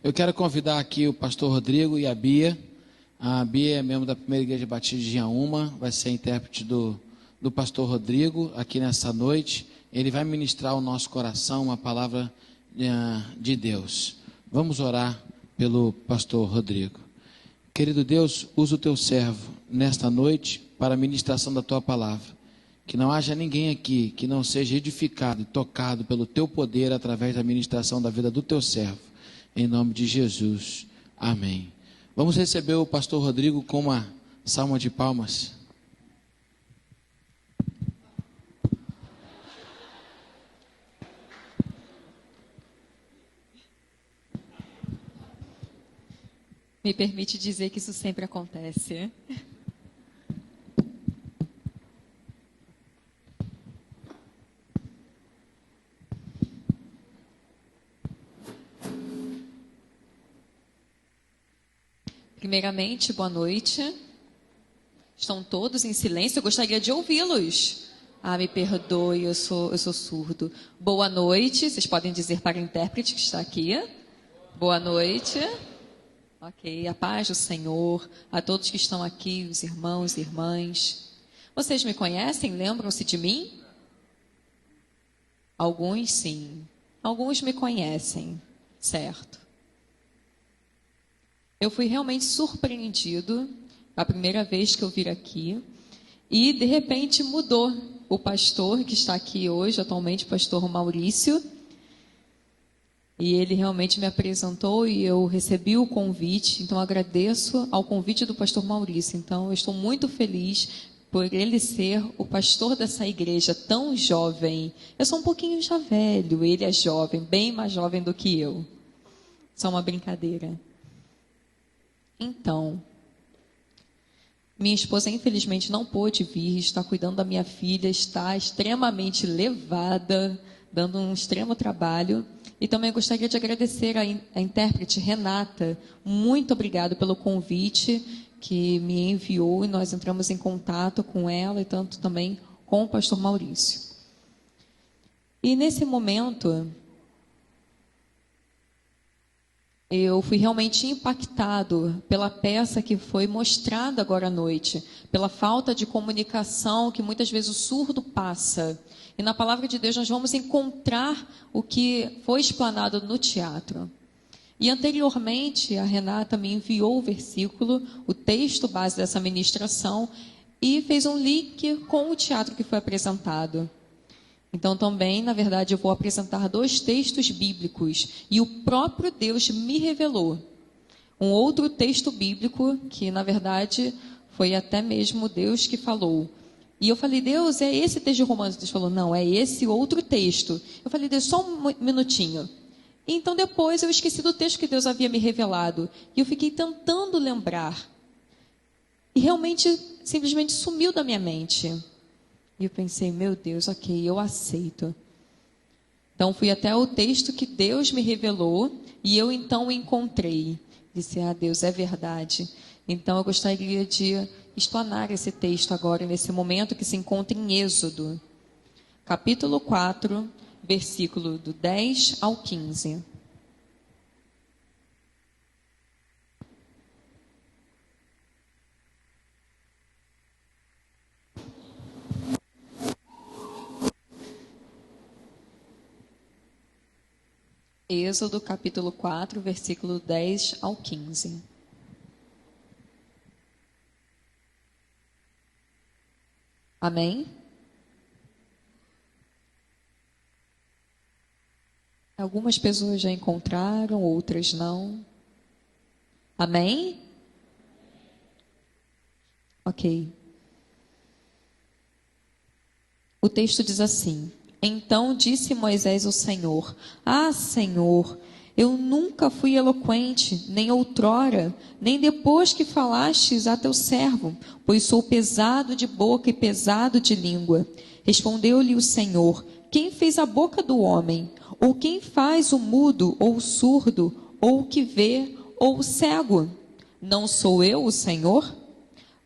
Eu quero convidar aqui o pastor Rodrigo e a Bia. A Bia é membro da Primeira Igreja Batista de Inhaúma, vai ser intérprete do pastor Rodrigo aqui nessa noite. Ele vai ministrar ao nosso coração uma palavra de Deus. Vamos orar pelo pastor Rodrigo. Querido Deus, usa o teu servo nesta noite para a ministração da tua palavra. Que não haja ninguém aqui que não seja edificado e tocado pelo teu poder através da ministração da vida do teu servo. Em nome de Jesus. Amém. Vamos receber o pastor Rodrigo com uma salva de palmas. Me permite dizer que isso sempre acontece. Primeiramente, boa noite. Estão todos em silêncio? Eu gostaria de ouvi-los. Me perdoe, eu sou surdo. Boa noite. Vocês podem dizer para o intérprete que está aqui. Boa noite. Ok, a paz do Senhor, a todos que estão aqui, os irmãos e irmãs. Vocês me conhecem? Lembram-se de mim? Alguns sim. Alguns me conhecem, certo. Eu fui realmente surpreendido a primeira vez que eu vim aqui e de repente mudou. O pastor que está aqui hoje, atualmente o pastor Maurício, e ele realmente me apresentou e eu recebi o convite, então agradeço ao convite do pastor Maurício. Então eu estou muito feliz por ele ser o pastor dessa igreja tão jovem. Eu sou um pouquinho já velho, ele é jovem, bem mais jovem do que eu. Só uma brincadeira. Então, minha esposa infelizmente não pôde vir, está cuidando da minha filha, está extremamente levada, dando um extremo trabalho. E também gostaria de agradecer a intérprete Renata. Muito obrigado pelo convite que me enviou e nós entramos em contato com ela e tanto também com o pastor Maurício. E nesse momento, eu fui realmente impactado pela peça que foi mostrada agora à noite, pela falta de comunicação que muitas vezes o surdo passa. E na palavra de Deus nós vamos encontrar o que foi explanado no teatro. E anteriormente a Renata me enviou o versículo, o texto base dessa ministração, e fez um link com o teatro que foi apresentado. Então também, na verdade, eu vou apresentar 2 textos bíblicos. E o próprio Deus me revelou um outro texto bíblico que, na verdade, foi até mesmo Deus que falou. E eu falei, Deus, é esse texto de Romanos? Deus falou, não, é esse outro texto. Eu falei, Deus, só um minutinho. Então depois eu esqueci do texto que Deus havia me revelado. E eu fiquei tentando lembrar. E realmente, simplesmente sumiu da minha mente. E eu pensei, meu Deus, ok, eu aceito. Então fui até o texto que Deus me revelou e eu então encontrei. Disse, Deus, é verdade. Então eu gostaria de explanar esse texto agora, nesse momento que se encontra em Êxodo, capítulo 4, versículo do 10 ao 15. Êxodo capítulo 4, versículo 10 ao 15. Amém? Algumas pessoas já encontraram, outras não. Amém? Ok. O texto diz assim: Então disse Moisés ao Senhor: Senhor, eu nunca fui eloquente, nem outrora, nem depois que falastes a teu servo, pois sou pesado de boca e pesado de língua. Respondeu-lhe o Senhor: Quem fez a boca do homem? Ou quem faz o mudo, ou o surdo, ou o que vê, ou o cego? Não sou eu o Senhor?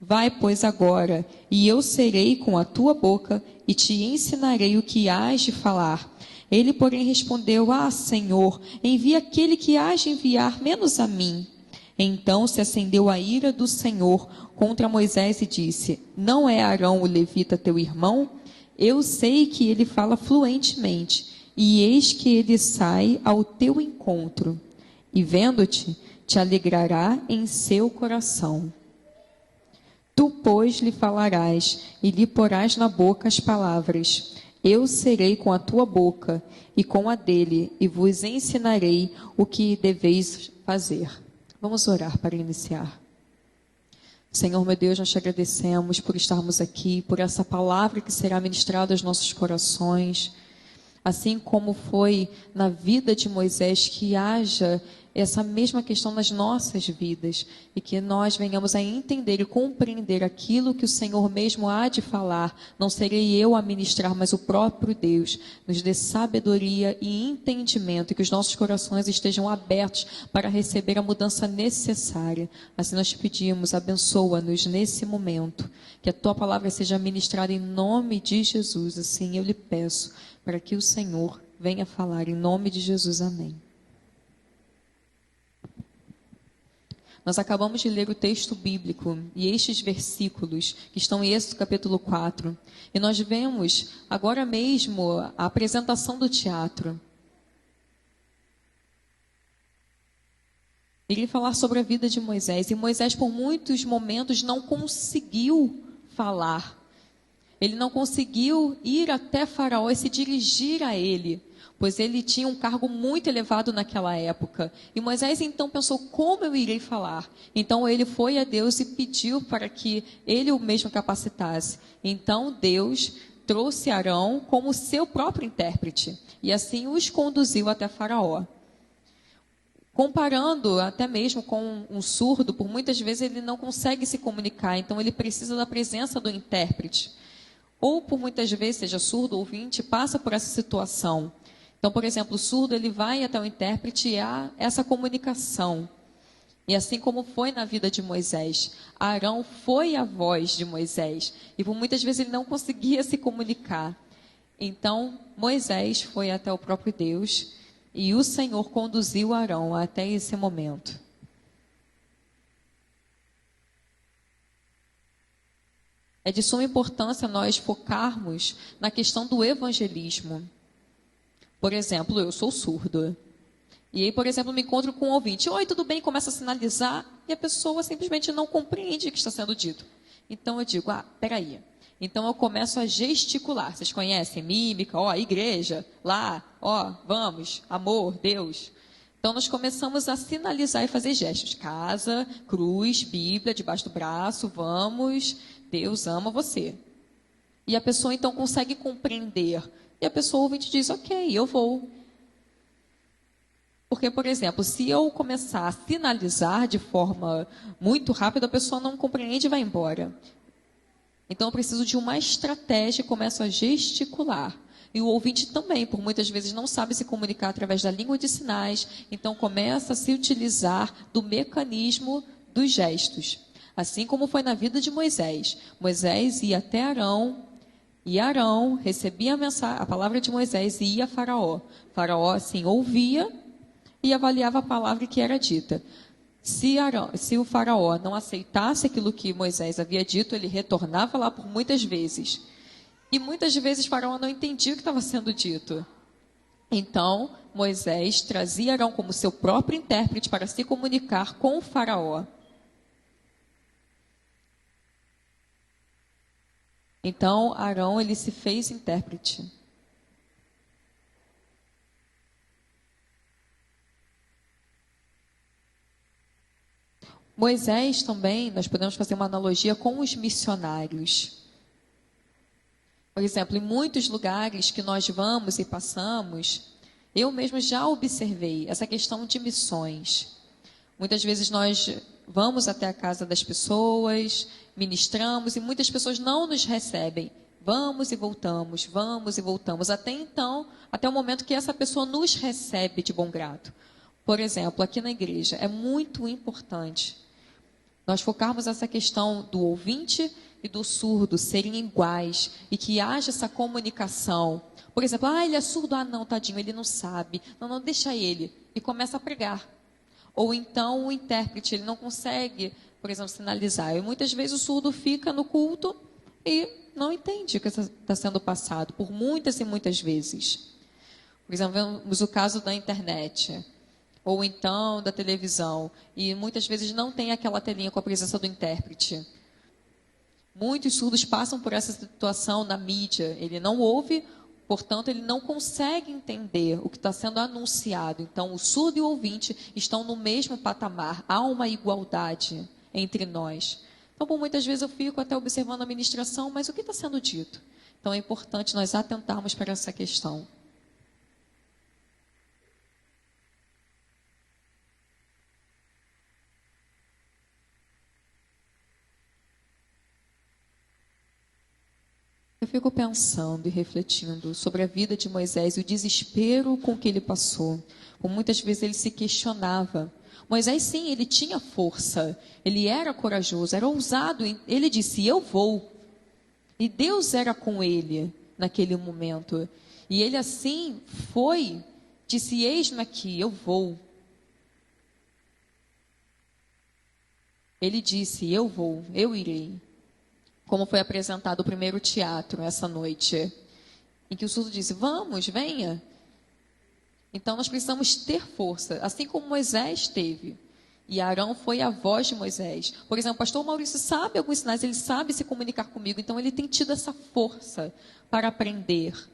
Vai, pois, agora, e eu serei com a tua boca, e te ensinarei o que hás de falar. Ele, porém, respondeu: Ah, Senhor, envia aquele que há de enviar, menos a mim. Então se acendeu a ira do Senhor contra Moisés e disse: Não é Arão o levita teu irmão? Eu sei que ele fala fluentemente, e eis que ele sai ao teu encontro, e vendo-te, te alegrará em seu coração. Tu, pois, lhe falarás, e lhe porás na boca as palavras. Eu serei com a tua boca, e com a dele, e vos ensinarei o que deveis fazer. Vamos orar para iniciar. Senhor, meu Deus, nós te agradecemos por estarmos aqui, por essa palavra que será ministrada aos nossos corações. Assim como foi na vida de Moisés, que haja essa mesma questão nas nossas vidas e que nós venhamos a entender e compreender aquilo que o Senhor mesmo há de falar. Não serei eu a ministrar, mas o próprio Deus. Nos dê sabedoria e entendimento e que os nossos corações estejam abertos para receber a mudança necessária. Assim nós te pedimos, abençoa-nos nesse momento, que a tua palavra seja ministrada em nome de Jesus. Assim eu lhe peço, para que o Senhor venha falar em nome de Jesus. Amém. Nós acabamos de ler o texto bíblico e estes versículos que estão em Êxodo capítulo 4. E nós vemos agora mesmo a apresentação do teatro. Ele falar sobre a vida de Moisés. E Moisés, por muitos momentos, não conseguiu falar. Ele não conseguiu ir até Faraó e se dirigir a ele, pois ele tinha um cargo muito elevado naquela época. E Moisés então pensou: como eu irei falar? Então ele foi a Deus e pediu para que ele o mesmo capacitasse. Então Deus trouxe Arão como seu próprio intérprete, e assim os conduziu até Faraó. Comparando até mesmo com um surdo, por muitas vezes ele não consegue se comunicar, então ele precisa da presença do intérprete. Ou por muitas vezes, seja surdo ou ouvinte, passa por essa situação. Então, por exemplo, o surdo ele vai até o intérprete e há essa comunicação. E assim como foi na vida de Moisés, Arão foi a voz de Moisés. E por muitas vezes ele não conseguia se comunicar. Então, Moisés foi até o próprio Deus e o Senhor conduziu Arão até esse momento. É de suma importância nós focarmos na questão do evangelismo. Por exemplo, eu sou surdo. E aí, por exemplo, me encontro com um ouvinte. Oi, tudo bem? Começa a sinalizar e a pessoa simplesmente não compreende o que está sendo dito. Então eu digo: peraí. Então eu começo a gesticular. Vocês conhecem mímica? Igreja, lá, vamos, amor, Deus. Então nós começamos a sinalizar e fazer gestos. Casa, cruz, Bíblia, debaixo do braço, vamos, Deus ama você. E a pessoa então consegue compreender. E a pessoa ouvinte diz: ok, eu vou. Porque, por exemplo, se eu começar a sinalizar de forma muito rápida, a pessoa não compreende e vai embora. Então eu preciso de uma estratégia e começo a gesticular. E o ouvinte também, por muitas vezes, não sabe se comunicar através da língua de sinais, então começa a se utilizar do mecanismo dos gestos. Assim como foi na vida de Moisés. Moisés ia até Arão, e Arão recebia a palavra de Moisés e ia a Faraó. Faraó, assim, ouvia e avaliava a palavra que era dita. Se o Faraó não aceitasse aquilo que Moisés havia dito, ele retornava lá por muitas vezes. E muitas vezes Faraó não entendia o que estava sendo dito. Então, Moisés trazia Arão como seu próprio intérprete para se comunicar com o Faraó. Então, Arão, ele se fez intérprete. Moisés também, nós podemos fazer uma analogia com os missionários. Por exemplo, em muitos lugares que nós vamos e passamos, eu mesmo já observei essa questão de missões. Muitas vezes nós vamos até a casa das pessoas, ministramos e muitas pessoas não nos recebem. Vamos e voltamos, até então, até o momento que essa pessoa nos recebe de bom grado. Por exemplo, aqui na igreja, é muito importante nós focarmos essa questão do ouvinte e do surdo serem iguais e que haja essa comunicação. Por exemplo, ele é surdo, não, tadinho, ele não sabe. Não, não, deixa ele. E começa a pregar. Ou então o intérprete, ele não consegue, por exemplo, sinalizar. E muitas vezes o surdo fica no culto e não entende o que está sendo passado, por muitas e muitas vezes. Por exemplo, vemos o caso da internet, ou então da televisão, e muitas vezes não tem aquela telinha com a presença do intérprete. Muitos surdos passam por essa situação na mídia, ele não ouve, portanto, ele não consegue entender o que está sendo anunciado. Então, o surdo e o ouvinte estão no mesmo patamar, há uma igualdade entre nós. Então, por muitas vezes eu fico até observando a ministração, mas o que está sendo dito? Então, é importante nós atentarmos para essa questão. Eu fico pensando e refletindo sobre a vida de Moisés e o desespero com que ele passou. Por muitas vezes ele se questionava. Moisés, sim, ele tinha força, ele era corajoso, era ousado. Ele disse, eu vou. E Deus era com ele naquele momento. E ele assim foi, disse, eis-me aqui, eu vou. Ele disse, eu vou, eu irei. Como foi apresentado o primeiro teatro essa noite, em que o surdo disse, vamos, venha. Então nós precisamos ter força, assim como Moisés teve. E Arão foi a voz de Moisés. Por exemplo, o pastor Maurício sabe alguns sinais, ele sabe se comunicar comigo, então ele tem tido essa força para aprender.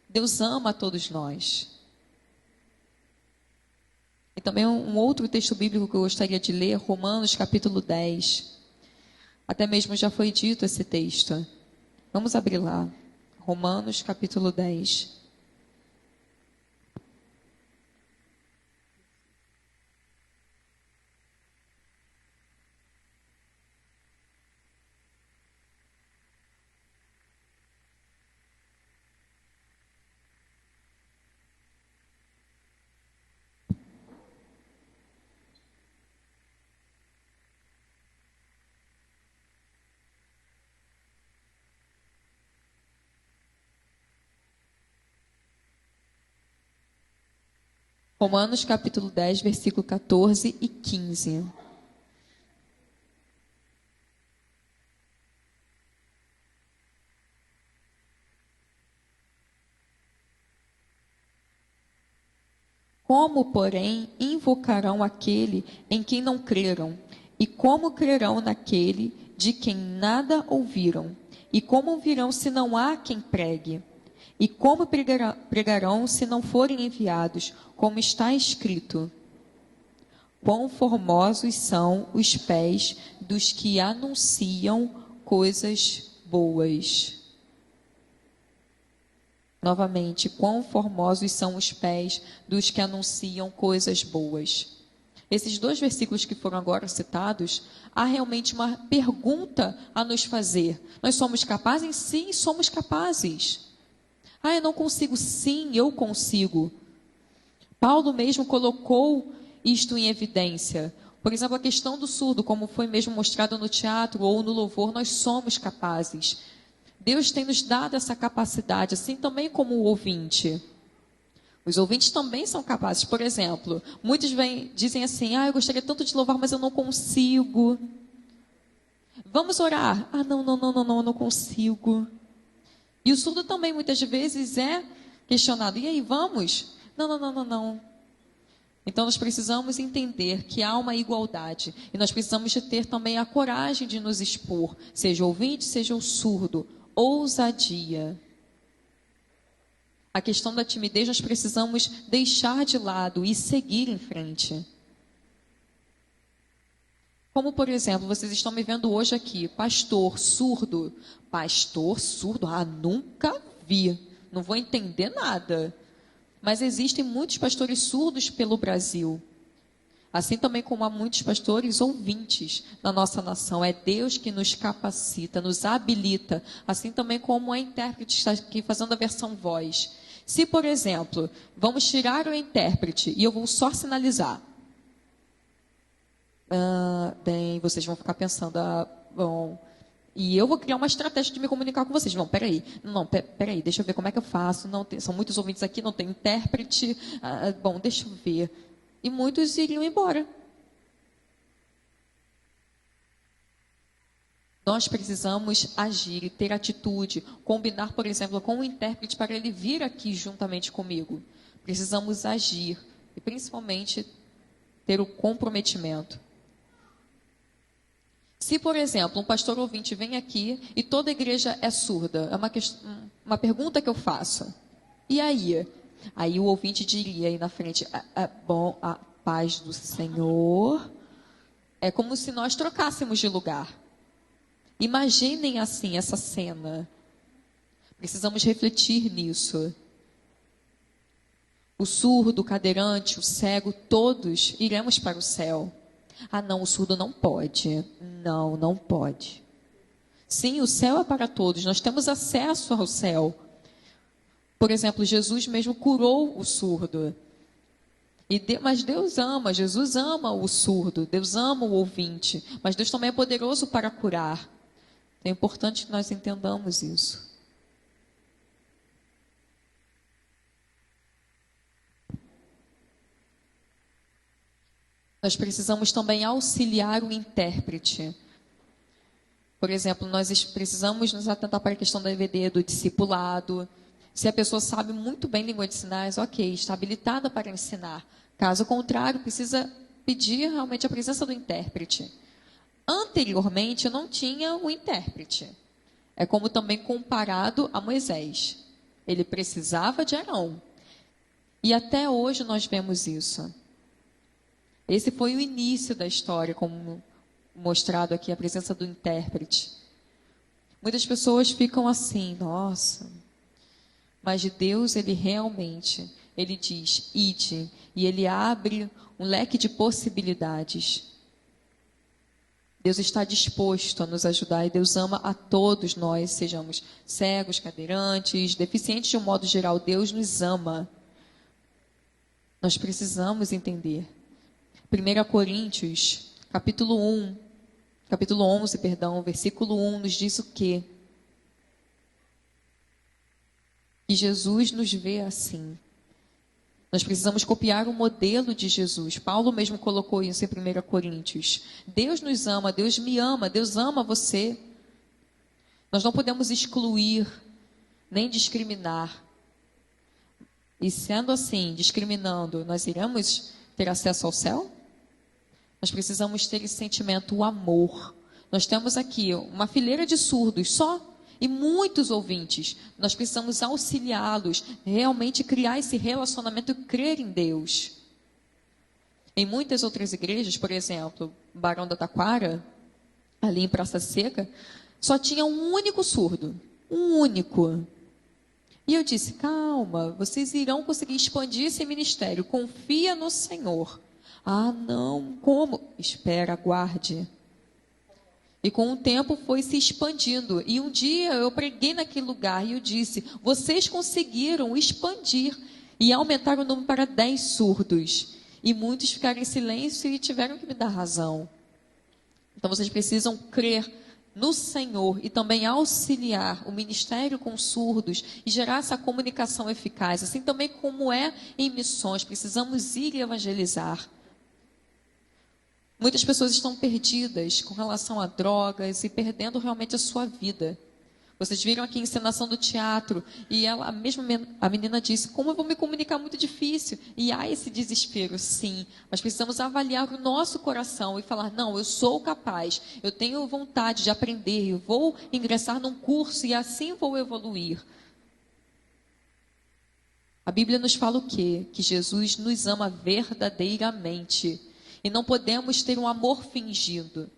Deus ama a todos nós. E também um outro texto bíblico que eu gostaria de ler, Romanos capítulo 10. Até mesmo já foi dito esse texto. Vamos abrir lá. Romanos capítulo 10. Romanos capítulo 10, versículo 14 e 15. Como, porém, invocarão aquele em quem não creram? E como crerão naquele de quem nada ouviram? E como ouvirão se não há quem pregue? E como pregarão se não forem enviados? Como está escrito: quão formosos são os pés dos que anunciam coisas boas. Novamente, quão formosos são os pés dos que anunciam coisas boas. Esses dois versículos que foram agora citados, há realmente uma pergunta a nos fazer. Nós somos capazes? Sim, somos capazes. Eu não consigo. Sim, eu consigo. Paulo mesmo colocou isto em evidência. Por exemplo, a questão do surdo, como foi mesmo mostrado no teatro ou no louvor, nós somos capazes. Deus tem nos dado essa capacidade, assim também como o ouvinte. Os ouvintes também são capazes. Por exemplo, muitos dizem assim, eu gostaria tanto de louvar, mas eu não consigo. Vamos orar. Não, eu não consigo. E o surdo também muitas vezes é questionado. E aí, vamos? Não. Então nós precisamos entender que há uma igualdade. E nós precisamos de ter também a coragem de nos expor. Seja o ouvinte, seja o surdo. Ousadia. A questão da timidez nós precisamos deixar de lado e seguir em frente. Como, por exemplo, vocês estão me vendo hoje aqui, pastor surdo. Pastor surdo? Nunca vi. Não vou entender nada. Mas existem muitos pastores surdos pelo Brasil. Assim também como há muitos pastores ouvintes na nossa nação. É Deus que nos capacita, nos habilita. Assim também como a intérprete está aqui fazendo a versão voz. Se, por exemplo, vamos tirar o intérprete e eu vou só sinalizar. Bem, vocês vão ficar pensando, bom, E eu vou criar uma estratégia de me comunicar com vocês. Não, peraí. Não, peraí, deixa eu ver como é que eu faço. Não tem, são muitos ouvintes aqui, não tem intérprete. Bom, deixa eu ver. E muitos iriam embora. Nós precisamos agir e ter atitude, combinar, por exemplo, com o intérprete para ele vir aqui juntamente comigo. Precisamos agir e, principalmente, ter o comprometimento. Se, por exemplo, um pastor ouvinte vem aqui e toda a igreja é surda, é uma pergunta que eu faço. E aí? Aí o ouvinte diria aí na frente, bom, a paz do Senhor. É como se nós trocássemos de lugar. Imaginem assim essa cena. Precisamos refletir nisso. O surdo, o cadeirante, o cego, todos iremos para o céu. Ah, não, o surdo não pode. Não, não pode. Sim, o céu é para todos. Nós temos acesso ao céu. Por exemplo, Jesus mesmo curou o surdo. Mas Deus ama, Jesus ama o surdo, Deus ama o ouvinte. Mas Deus também é poderoso para curar. É importante que nós entendamos isso. Nós precisamos também auxiliar o intérprete. Por exemplo, nós precisamos nos atentar para a questão da EVD, do discipulado. Se a pessoa sabe muito bem língua de sinais, ok, está habilitada para ensinar. Caso contrário, precisa pedir realmente a presença do intérprete. Anteriormente, não tinha o intérprete. É como também comparado a Moisés. Ele precisava de Arão. E até hoje nós vemos isso. Esse foi o início da história, como mostrado aqui, a presença do intérprete. Muitas pessoas ficam assim, nossa, mas de Deus ele realmente, ele diz, ide, e ele abre um leque de possibilidades. Deus está disposto a nos ajudar e Deus ama a todos nós, sejamos cegos, cadeirantes, deficientes de um modo geral, Deus nos ama. Nós precisamos entender. 1 Coríntios, capítulo 11, versículo 1, nos diz o quê? Que Jesus nos vê assim. Nós precisamos copiar o modelo de Jesus. Paulo mesmo colocou isso em 1 Coríntios. Deus nos ama, Deus me ama, Deus ama você. Nós não podemos excluir, nem discriminar. E sendo assim, discriminando, nós iremos ter acesso ao céu? Nós precisamos ter esse sentimento, o amor. Nós temos aqui uma fileira de surdos só. E muitos ouvintes, nós precisamos auxiliá-los, realmente criar esse relacionamento e crer em Deus. Em muitas outras igrejas, por exemplo, Barão da Taquara, ali em Praça Seca, só tinha um único surdo, um único. E eu disse, calma, vocês irão conseguir expandir esse ministério, confia no Senhor. Ah, não, como? Espera, aguarde. E com o tempo foi se expandindo. E um dia eu preguei naquele lugar e eu disse, vocês conseguiram expandir e aumentar o número para 10 surdos. E muitos ficaram em silêncio e tiveram que me dar razão. Então vocês precisam crer no Senhor e também auxiliar o ministério com surdos e gerar essa comunicação eficaz. Assim também como é em missões, precisamos ir e evangelizar. Muitas pessoas estão perdidas com relação a drogas e perdendo realmente a sua vida. Vocês viram aqui a encenação do teatro e a menina disse, como eu vou me comunicar, muito difícil. E há esse desespero, sim. Mas precisamos avaliar o nosso coração e falar, não, eu sou capaz, eu tenho vontade de aprender, eu vou ingressar num curso e assim vou evoluir. A Bíblia nos fala o quê? Que Jesus nos ama verdadeiramente. E não podemos ter um amor fingido.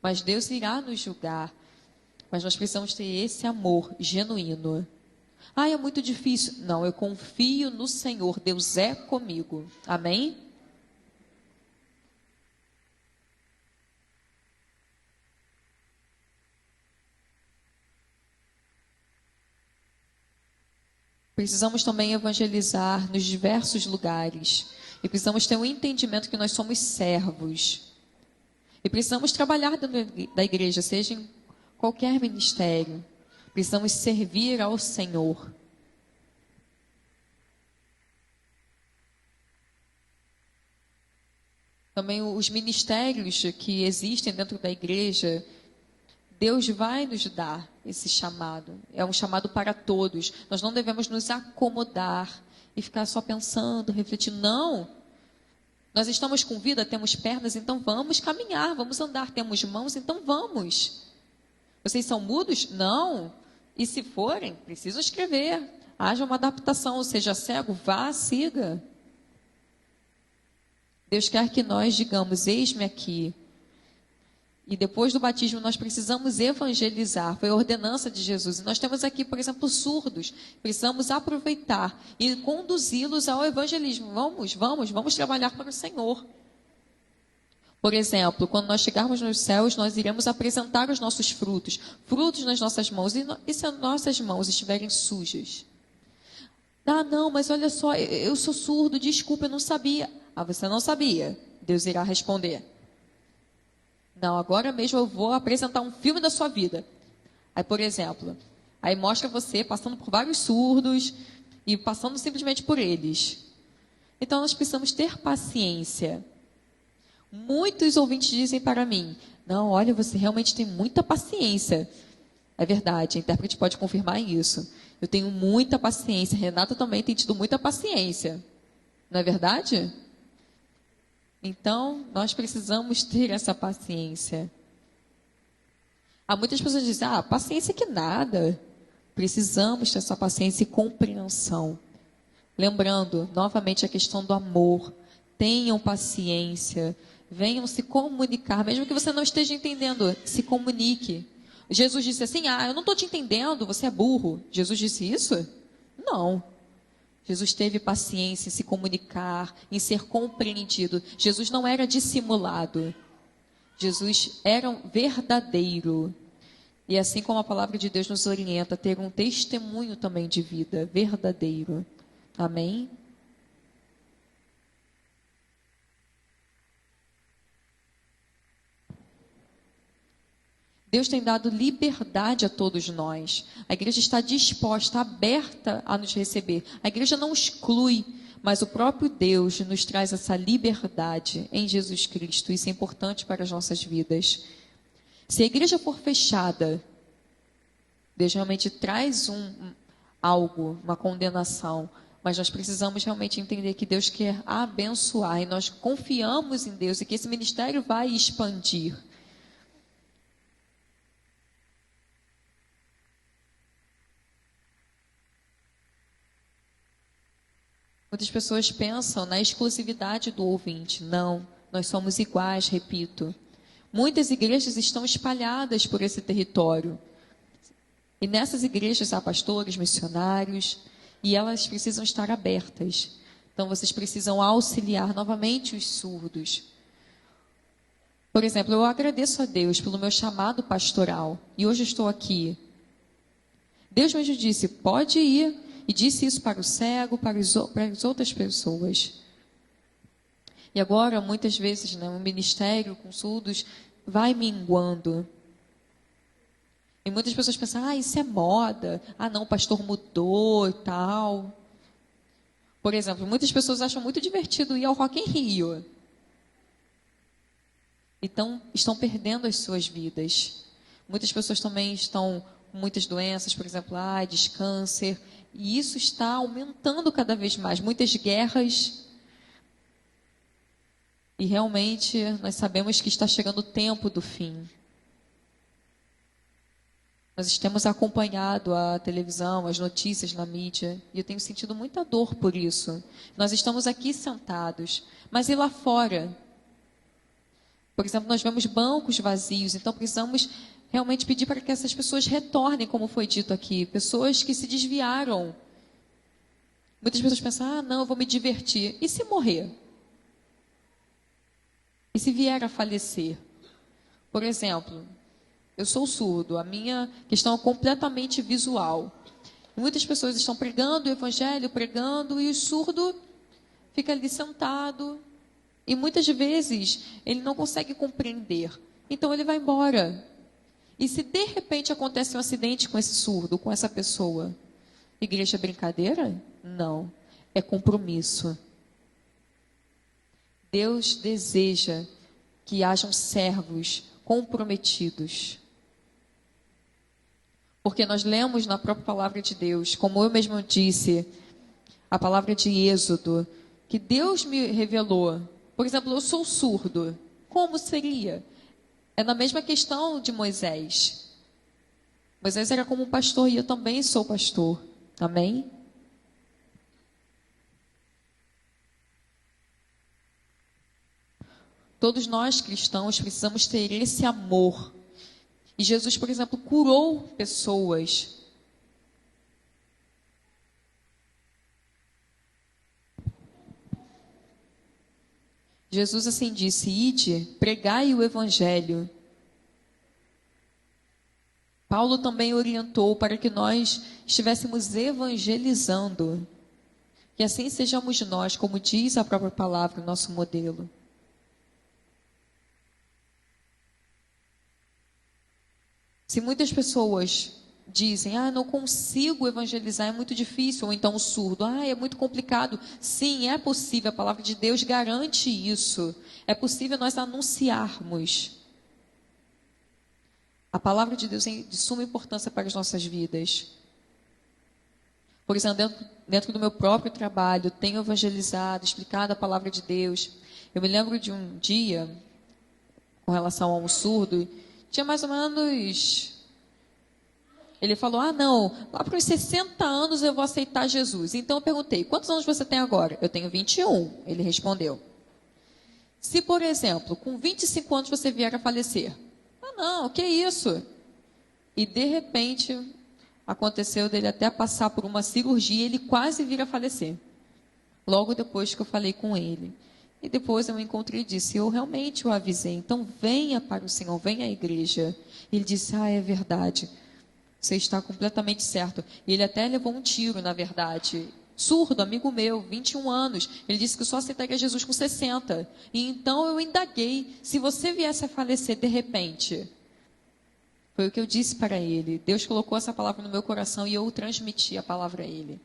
Mas Deus irá nos julgar. Mas nós precisamos ter esse amor genuíno. Ah, é muito difícil. Não, eu confio no Senhor. Deus é comigo. Amém? Precisamos também evangelizar nos diversos lugares. E precisamos ter um entendimento que nós somos servos. E precisamos trabalhar dentro da igreja, seja em qualquer ministério. Precisamos servir ao Senhor. Também os ministérios que existem dentro da igreja, Deus vai nos dar esse chamado. É um chamado para todos. Nós não devemos nos acomodar e ficar só pensando, refletindo. Não. Nós estamos com vida, temos pernas, então vamos caminhar, vamos andar. Temos mãos, então vamos. Vocês são mudos? Não. E se forem, precisam escrever. Haja uma adaptação, seja cego, vá, siga. Deus quer que nós digamos, eis-me aqui. E depois do batismo nós precisamos evangelizar. Foi a ordenança de Jesus. E nós temos aqui, por exemplo, surdos. Precisamos aproveitar e conduzi-los ao evangelismo. Vamos trabalhar para o Senhor. Por exemplo, quando nós chegarmos nos céus, nós iremos apresentar os nossos frutos. Frutos nas nossas mãos. E se as nossas mãos estiverem sujas? Ah, não, mas olha só, eu sou surdo, desculpa, eu não sabia. Ah, você não sabia? Deus irá responder. Não, agora mesmo eu vou apresentar um filme da sua vida. Aí, por exemplo, aí mostra você passando por vários surdos e passando simplesmente por eles. Então, nós precisamos ter paciência. Muitos ouvintes dizem para mim, não, olha, você realmente tem muita paciência. É verdade, a intérprete pode confirmar isso. Eu tenho muita paciência. Renata também tem tido muita paciência. Não é verdade? Então, nós precisamos ter essa paciência. Há muitas pessoas que dizem, paciência que nada. Precisamos ter essa paciência e compreensão. Lembrando, novamente, a questão do amor. Tenham paciência. Venham se comunicar. Mesmo que você não esteja entendendo, se comunique. Jesus disse assim, eu não estou te entendendo, você é burro. Jesus disse isso? Não. Jesus teve paciência em se comunicar, em ser compreendido. Jesus não era dissimulado. Jesus era verdadeiro. E assim como a palavra de Deus nos orienta, ter um testemunho também de vida verdadeiro. Amém? Deus tem dado liberdade a todos nós. A igreja está disposta, aberta a nos receber. A igreja não exclui, mas o próprio Deus nos traz essa liberdade em Jesus Cristo. Isso é importante para as nossas vidas. Se a igreja for fechada, Deus realmente traz algo, uma condenação. Mas nós precisamos realmente entender que Deus quer abençoar. E nós confiamos em Deus e que esse ministério vai expandir. Muitas pessoas pensam na exclusividade do ouvinte. Não, nós somos iguais, repito. Muitas igrejas estão espalhadas por esse território. E nessas igrejas há pastores, missionários, e elas precisam estar abertas. Então vocês precisam auxiliar novamente os surdos. Por exemplo, eu agradeço a Deus pelo meu chamado pastoral. E hoje eu estou aqui. Deus mesmo disse, pode ir. E disse isso para o cego, para as outras pessoas. E agora, muitas vezes, o ministério com surdos vai minguando. E muitas pessoas pensam, isso é moda. Não, o pastor mudou e tal. Por exemplo, muitas pessoas acham muito divertido ir ao Rock in Rio. Então, estão perdendo as suas vidas. Muitas pessoas também estão com muitas doenças, por exemplo, AIDS, câncer. E isso está aumentando cada vez mais. Muitas guerras. E realmente nós sabemos que está chegando o tempo do fim. Nós temos acompanhado a televisão, as notícias na mídia. E eu tenho sentido muita dor por isso. Nós estamos aqui sentados. Mas e lá fora? Por exemplo, nós vemos bancos vazios. Então precisamos realmente pedir para que essas pessoas retornem, como foi dito aqui. Pessoas que se desviaram. Muitas pessoas pensam, não, eu vou me divertir. E se morrer? E se vier a falecer? Por exemplo, eu sou surdo, a minha questão é completamente visual. Muitas pessoas estão pregando o evangelho, pregando, e o surdo fica ali sentado E muitas vezes ele não consegue compreender. Então ele vai embora. E se de repente acontece um acidente com esse surdo, com essa pessoa, igreja é brincadeira? Não. É compromisso. Deus deseja que hajam servos comprometidos. Porque nós lemos na própria palavra de Deus, como eu mesmo disse, a palavra de Êxodo, que Deus me revelou. Por exemplo, eu sou surdo. Como seria? É na mesma questão de Moisés. Moisés era como um pastor e eu também sou pastor. Amém? Todos nós cristãos precisamos ter esse amor. E Jesus, por exemplo, curou pessoas. Jesus assim disse: ide, pregai o evangelho. Paulo também orientou para que nós estivéssemos evangelizando. Que assim sejamos nós, como diz a própria palavra, o nosso modelo. Se muitas pessoas dizem, não consigo evangelizar, é muito difícil, ou então o surdo, é muito complicado. Sim, é possível, a palavra de Deus garante isso. É possível nós anunciarmos. A palavra de Deus é de suma importância para as nossas vidas. Por exemplo, dentro do meu próprio trabalho, tenho evangelizado, explicado a palavra de Deus. Eu me lembro de um dia, com relação a um surdo, tinha mais ou menos... Ele falou, não, lá para os 60 anos eu vou aceitar Jesus. Então eu perguntei, quantos anos você tem agora? Eu tenho 21, ele respondeu. Se, por exemplo, com 25 anos você vier a falecer? Não, que isso? E de repente, aconteceu dele até passar por uma cirurgia, ele quase vir a falecer. Logo depois que eu falei com ele. E depois eu me encontrei e disse, eu realmente o avisei, então venha para o Senhor, venha à igreja. Ele disse, é verdade, você está completamente certo. E ele até levou um tiro, na verdade. Surdo, amigo meu, 21 anos. Ele disse que só aceitaria Jesus com 60. E então eu indaguei, se você viesse a falecer de repente... Foi o que eu disse para ele. Deus colocou essa palavra no meu coração e eu transmiti a palavra a ele.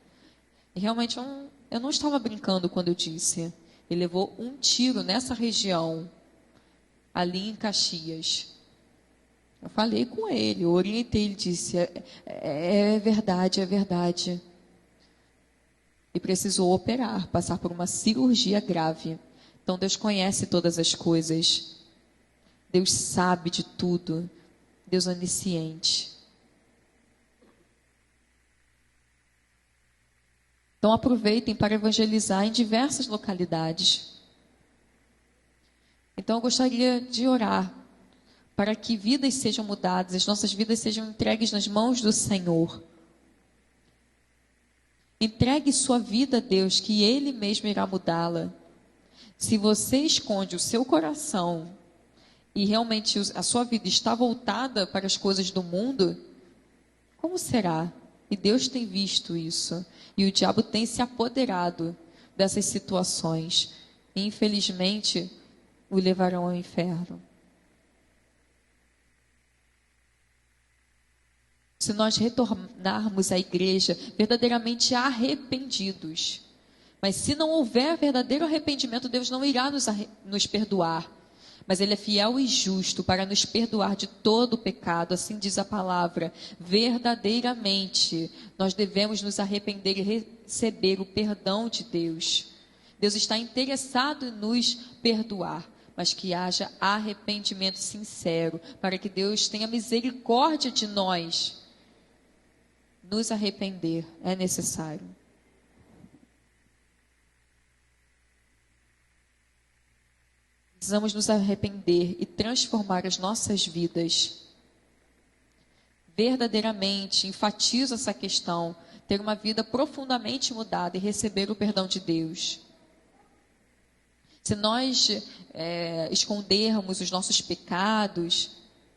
E realmente eu não estava brincando quando eu disse. Ele levou um tiro nessa região, ali em Caxias. Eu falei com ele, eu orientei, ele disse, é verdade, é verdade. E precisou operar, passar por uma cirurgia grave. Então Deus conhece todas as coisas. Deus sabe de tudo. Deus onisciente. Então aproveitem para evangelizar em diversas localidades. Então eu gostaria de orar para que vidas sejam mudadas, as nossas vidas sejam entregues nas mãos do Senhor. Entregue sua vida a Deus, que Ele mesmo irá mudá-la. Se você esconde o seu coração e realmente a sua vida está voltada para as coisas do mundo, como será? E Deus tem visto isso. E o diabo tem se apoderado dessas situações. E, infelizmente, o levarão ao inferno. Se nós retornarmos à igreja verdadeiramente arrependidos, mas se não houver verdadeiro arrependimento, Deus não irá nos perdoar. Mas Ele é fiel e justo para nos perdoar de todo o pecado, assim diz a palavra. Verdadeiramente, nós devemos nos arrepender e receber o perdão de Deus. Deus está interessado em nos perdoar, mas que haja arrependimento sincero, para que Deus tenha misericórdia de nós. Nos arrepender é necessário. Precisamos nos arrepender e transformar as nossas vidas. Verdadeiramente, enfatizo essa questão, ter uma vida profundamente mudada e receber o perdão de Deus. Se nós escondermos os nossos pecados,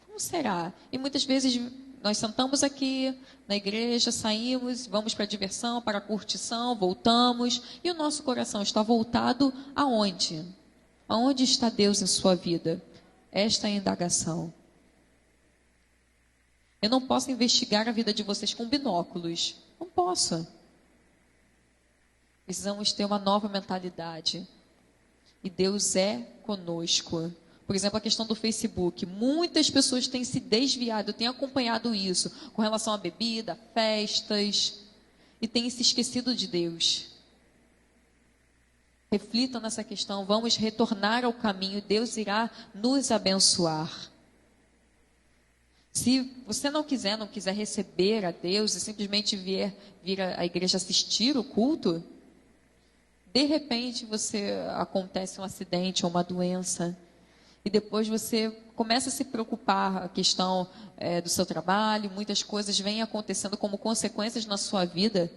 como será? E muitas vezes nós sentamos aqui na igreja, saímos, vamos para a diversão, para a curtição, voltamos, e o nosso coração está voltado aonde? Aonde está Deus em sua vida? Esta é a indagação. Eu não posso investigar a vida de vocês com binóculos. Não posso. Precisamos ter uma nova mentalidade. E Deus é conosco. Por exemplo, a questão do Facebook. Muitas pessoas têm se desviado, eu tenho acompanhado isso, com relação à bebida, festas, e têm se esquecido de Deus. Reflitam nessa questão, vamos retornar ao caminho, Deus irá nos abençoar. Se você não quiser receber a Deus e simplesmente vir à igreja assistir o culto, de repente acontece um acidente ou uma doença, e depois você começa a se preocupar, a questão do seu trabalho, muitas coisas vêm acontecendo como consequências na sua vida.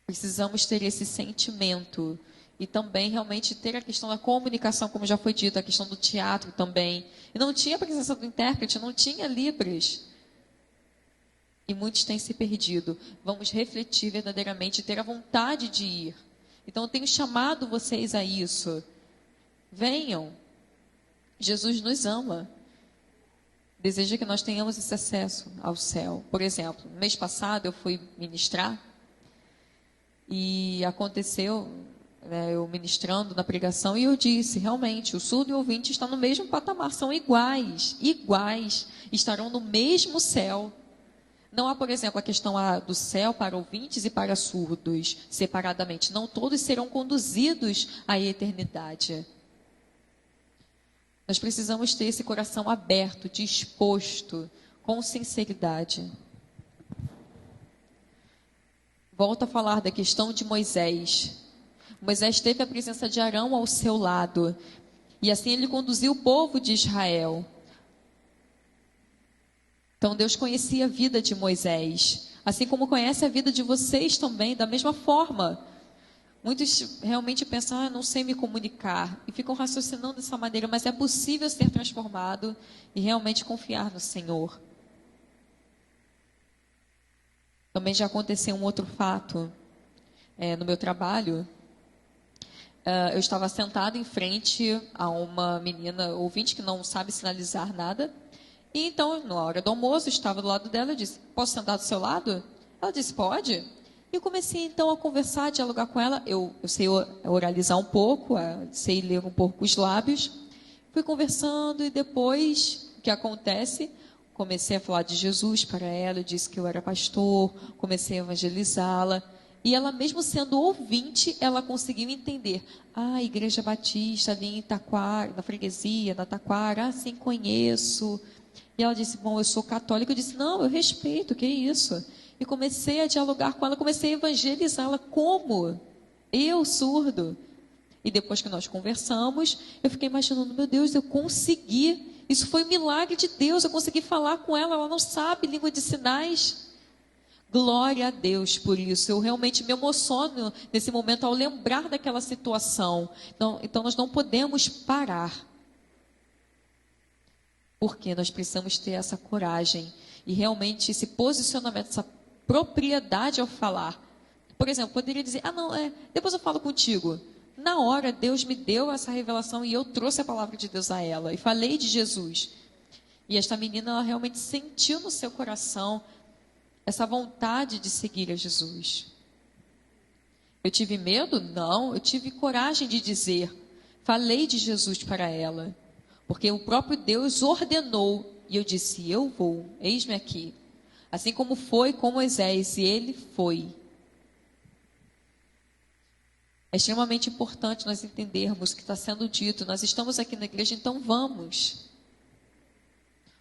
Precisamos ter esse sentimento e também realmente ter a questão da comunicação, como já foi dito, a questão do teatro também. E não tinha a presença do intérprete, não tinha libras. E muitos têm se perdido. Vamos refletir verdadeiramente, ter a vontade de ir. Então eu tenho chamado vocês a isso. Venham. Jesus nos ama. Deseja que nós tenhamos esse acesso ao céu. Por exemplo, no mês passado eu fui ministrar e aconteceu, eu ministrando na pregação, e eu disse, realmente, o surdo e o ouvinte estão no mesmo patamar, são iguais, estarão no mesmo céu. Não há, por exemplo, a questão do céu para ouvintes e para surdos, separadamente. Não, todos serão conduzidos à eternidade. Nós precisamos ter esse coração aberto, disposto, com sinceridade. Volto a falar da questão de Moisés. Moisés teve a presença de Arão ao seu lado. E assim ele conduziu o povo de Israel. Então Deus conhecia a vida de Moisés. Assim como conhece a vida de vocês também, da mesma forma. Muitos realmente pensam, eu não sei me comunicar. E ficam raciocinando dessa maneira. Mas é possível ser transformado e realmente confiar no Senhor. Também já aconteceu um outro fato no meu trabalho. Eu estava sentada em frente a uma menina ouvinte que não sabe sinalizar nada. E então, na hora do almoço, eu estava do lado dela e disse, posso sentar do seu lado? Ela disse, pode. E eu comecei então a conversar, a dialogar com ela. Eu sei oralizar um pouco, sei ler um pouco os lábios. Fui conversando e depois, o que acontece? Comecei a falar de Jesus para ela, eu disse que eu era pastor, comecei a evangelizá-la. E ela, mesmo sendo ouvinte, ela conseguiu entender. A Igreja Batista ali em Taquara, na freguesia, na Taquara, sim, conheço. E ela disse, bom, eu sou católica. Eu disse, não, eu respeito, que isso? E comecei a dialogar com ela, comecei a evangelizá-la. Como? Eu, surdo. E depois que nós conversamos, eu fiquei imaginando, meu Deus, eu consegui. Isso foi um milagre de Deus, eu consegui falar com ela, ela não sabe língua de sinais. Glória a Deus por isso. Eu realmente me emociono nesse momento ao lembrar daquela situação. Então nós não podemos parar. Porque nós precisamos ter essa coragem e realmente esse posicionamento, essa propriedade ao falar. Por exemplo, poderia dizer, depois eu falo contigo. Na hora, Deus me deu essa revelação e eu trouxe a palavra de Deus a ela. E falei de Jesus. E esta menina, ela realmente sentiu no seu coração essa vontade de seguir a Jesus. Eu tive medo? Não, eu tive coragem de dizer. Falei de Jesus para ela. Porque o próprio Deus ordenou. E eu disse, eu vou, eis-me aqui. Assim como foi com Moisés, e ele foi. É extremamente importante nós entendermos o que está sendo dito. Nós estamos aqui na igreja, então vamos.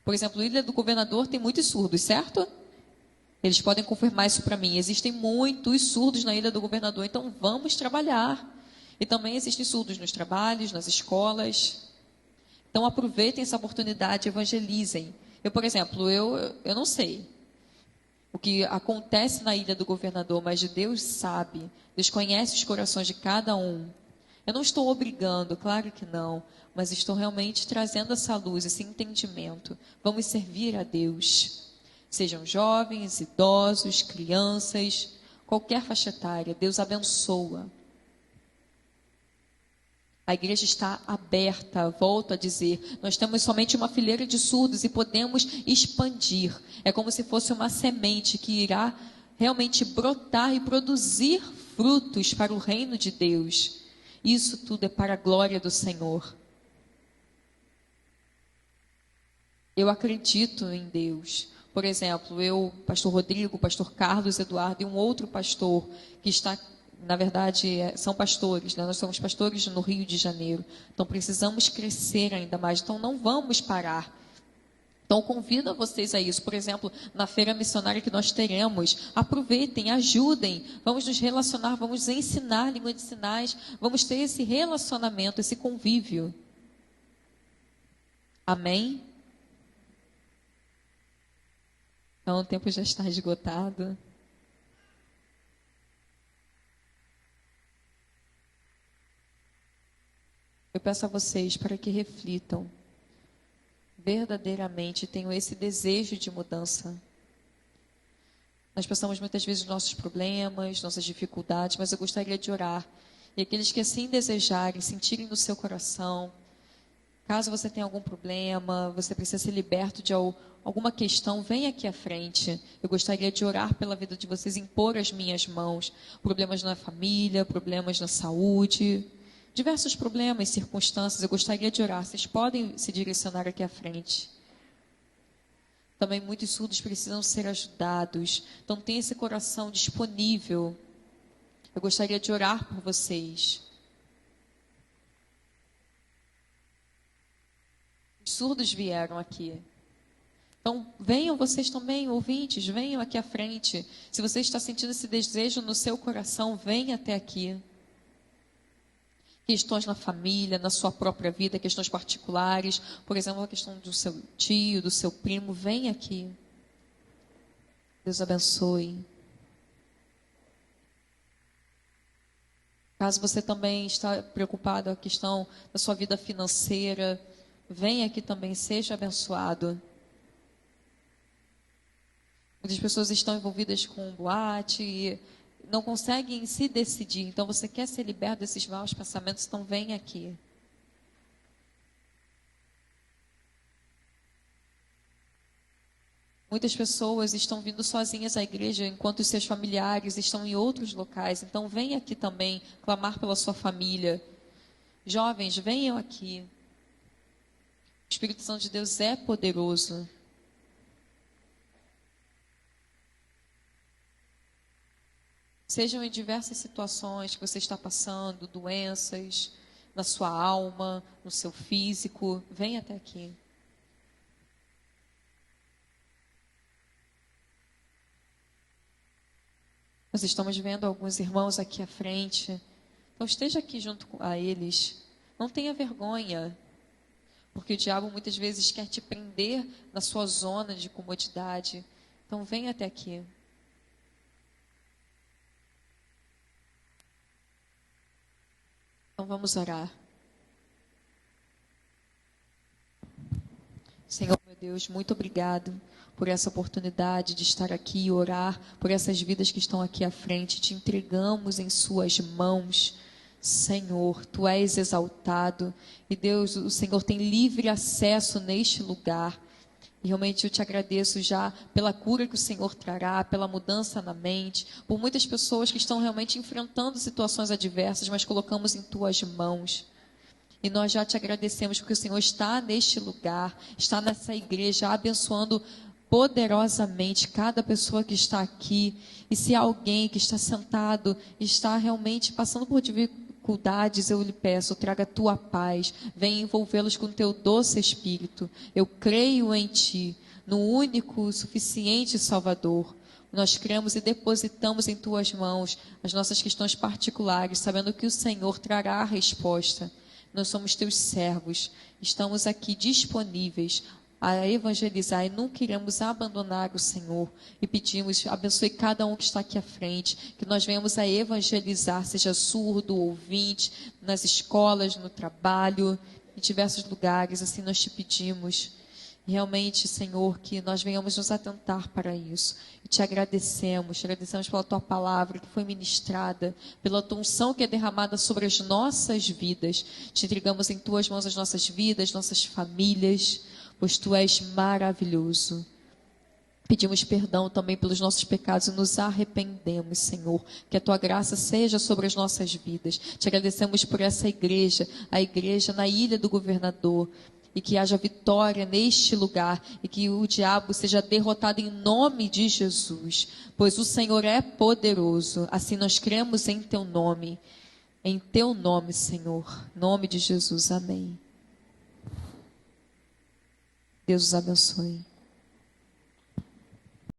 Por exemplo, Ilha do Governador tem muitos surdos, certo? Eles podem confirmar isso para mim. Existem muitos surdos na Ilha do Governador, então vamos trabalhar. E também existem surdos nos trabalhos, nas escolas. Então aproveitem essa oportunidade, evangelizem. Eu, por exemplo, eu não sei o que acontece na Ilha do Governador, mas Deus sabe. Deus conhece os corações de cada um. Eu não estou obrigando, claro que não, mas estou realmente trazendo essa luz, esse entendimento. Vamos servir a Deus. Sejam jovens, idosos, crianças, qualquer faixa etária, Deus abençoa. A igreja está aberta, volto a dizer. Nós temos somente uma fileira de surdos e podemos expandir. É como se fosse uma semente que irá realmente brotar e produzir frutos para o reino de Deus. Isso tudo é para a glória do Senhor. Eu acredito em Deus. Por exemplo, eu, pastor Rodrigo, pastor Carlos Eduardo e um outro pastor que está, na verdade, são pastores, né? Nós somos pastores no Rio de Janeiro. Então, precisamos crescer ainda mais. Então, não vamos parar. Então, convido a vocês a isso. Por exemplo, na feira missionária que nós teremos, aproveitem, ajudem. Vamos nos relacionar, vamos ensinar língua de sinais. Vamos ter esse relacionamento, esse convívio. Amém? Então, o tempo já está esgotado. Eu peço a vocês para que reflitam. Verdadeiramente tenham esse desejo de mudança. Nós passamos muitas vezes nossos problemas, nossas dificuldades, mas eu gostaria de orar. E aqueles que assim desejarem, sentirem no seu coração, caso você tenha algum problema, você precisa ser liberto de alguma questão, venha aqui à frente. Eu gostaria de orar pela vida de vocês, impor as minhas mãos. Problemas na família, problemas na saúde, diversos problemas, circunstâncias. Eu gostaria de orar. Vocês podem se direcionar aqui à frente. Também muitos surdos precisam ser ajudados. Então tenha esse coração disponível. Eu gostaria de orar por vocês. Os surdos vieram aqui. Então, venham vocês também, ouvintes, venham aqui à frente. Se você está sentindo esse desejo no seu coração, venha até aqui. Questões na família, na sua própria vida, questões particulares, por exemplo, a questão do seu tio, do seu primo, venha aqui. Deus abençoe. Caso você também está preocupado com a questão da sua vida financeira, venha aqui também, seja abençoado. Muitas pessoas estão envolvidas com boate e não conseguem se decidir. Então, você quer ser liberto desses maus pensamentos, então vem aqui. Muitas pessoas estão vindo sozinhas à igreja, enquanto os seus familiares estão em outros locais. Então, vem aqui também clamar pela sua família. Jovens, venham aqui. O Espírito Santo de Deus é poderoso. Sejam em diversas situações que você está passando, doenças, na sua alma, no seu físico, vem até aqui. Nós estamos vendo alguns irmãos aqui à frente. Então esteja aqui junto a eles. Não tenha vergonha, porque o diabo muitas vezes quer te prender na sua zona de comodidade. Então venha até aqui. Então vamos orar. Senhor, meu Deus, muito obrigado por essa oportunidade de estar aqui e orar por essas vidas que estão aqui à frente. Te entregamos em suas mãos. Senhor, Tu és exaltado e Deus, o Senhor tem livre acesso neste lugar. E realmente eu te agradeço já pela cura que o Senhor trará, pela mudança na mente, por muitas pessoas que estão realmente enfrentando situações adversas, mas colocamos em Tuas mãos. E nós já te agradecemos porque o Senhor está neste lugar, está nessa igreja, abençoando poderosamente cada pessoa que está aqui. E se há alguém que está sentado, está realmente passando por dificuldades, eu lhe peço, traga a tua paz, venha envolvê-los com teu doce Espírito. Eu creio em ti, no único, suficiente Salvador. Nós cremos e depositamos em tuas mãos as nossas questões particulares, sabendo que o Senhor trará a resposta. Nós somos teus servos, estamos aqui disponíveis a evangelizar e nunca iremos abandonar o Senhor. E pedimos, abençoe cada um que está aqui à frente, que nós venhamos a evangelizar, seja surdo, ouvinte, nas escolas, no trabalho, em diversos lugares, assim nós te pedimos. Realmente, Senhor, que nós venhamos nos atentar para isso. E te agradecemos pela tua palavra que foi ministrada, pela tua unção que é derramada sobre as nossas vidas. Te entregamos em tuas mãos as nossas vidas, nossas famílias, pois tu és maravilhoso. Pedimos perdão também pelos nossos pecados e nos arrependemos, Senhor. Que a tua graça seja sobre as nossas vidas. Te agradecemos por essa igreja, a igreja na Ilha do Governador. E que haja vitória neste lugar. E que o diabo seja derrotado em nome de Jesus. Pois o Senhor é poderoso. Assim nós cremos em teu nome. Em teu nome, Senhor. Em nome de Jesus. Amém. Deus os abençoe.